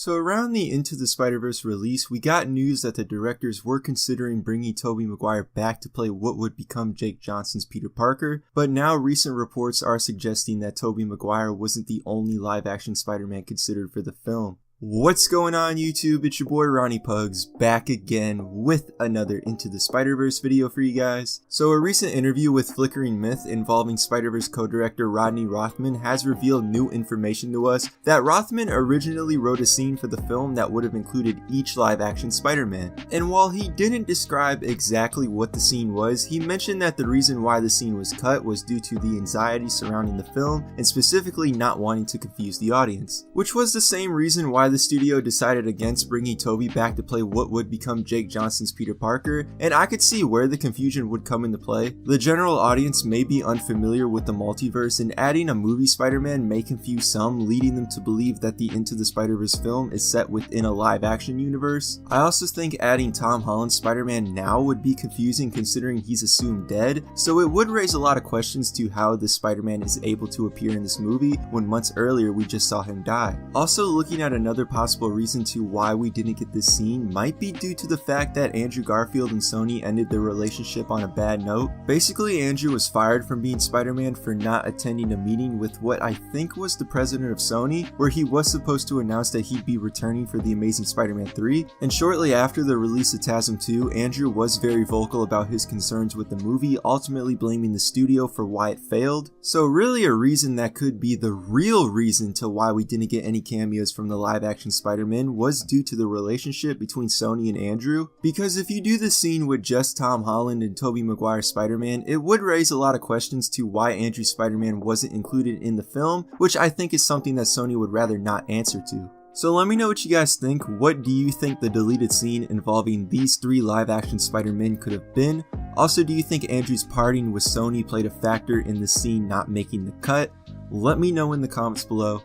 So around the Into the Spider-Verse release, we got news that the directors were considering bringing Tobey Maguire back to play what would become Jake Johnson's Peter Parker, but now recent reports are suggesting that Tobey Maguire wasn't the only live-action Spider-Man considered for the film. What's going on YouTube? It's your boy RonnyPugs back again with another Into the Spider-Verse video for you guys. So a recent interview with Flickering Myth involving Spider-Verse co-director Rodney Rothman has revealed new information to us that Rothman originally wrote a scene for the film that would have included each live-action Spider-Man. And while he didn't describe exactly what the scene was, he mentioned that the reason why the scene was cut was due to the anxiety surrounding the film and specifically not wanting to confuse the audience, which was the same reason why the studio decided against bringing Tobey back to play what would become Jake Johnson's Peter Parker, and I could see where the confusion would come into play. The general audience may be unfamiliar with the multiverse, and adding a movie Spider-Man may confuse some, leading them to believe that the Into the Spider-Verse film is set within a live-action universe. I also think adding Tom Holland's Spider-Man now would be confusing considering he's assumed dead, so it would raise a lot of questions to how this Spider-Man is able to appear in this movie when months earlier we just saw him die. Also, looking at another possible reason to why we didn't get this scene might be due to the fact that Andrew Garfield and Sony ended their relationship on a bad note. Basically, Andrew was fired from being Spider-Man for not attending a meeting with what I think was the president of Sony, where he was supposed to announce that he'd be returning for The Amazing Spider-Man 3, and shortly after the release of TASM 2, Andrew was very vocal about his concerns with the movie, ultimately blaming the studio for why it failed. So really a reason that could be the real reason to why we didn't get any cameos from the live-action Spider-Man was due to the relationship between Sony and Andrew, because if you do the scene with just Tom Holland and Tobey Maguire Spider-Man, it would raise a lot of questions to why Andrew's Spider-Man wasn't included in the film, which I think is something that Sony would rather not answer to. So let me know what you guys think. What do you think the deleted scene involving these three live-action Spider-Men could have been? Also, do you think Andrew's parting with Sony played a factor in the scene not making the cut? Let me know in the comments below.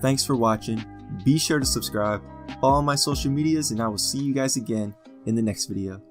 Thanks for watching. Be sure to subscribe, follow my social medias, and I will see you guys again in the next video.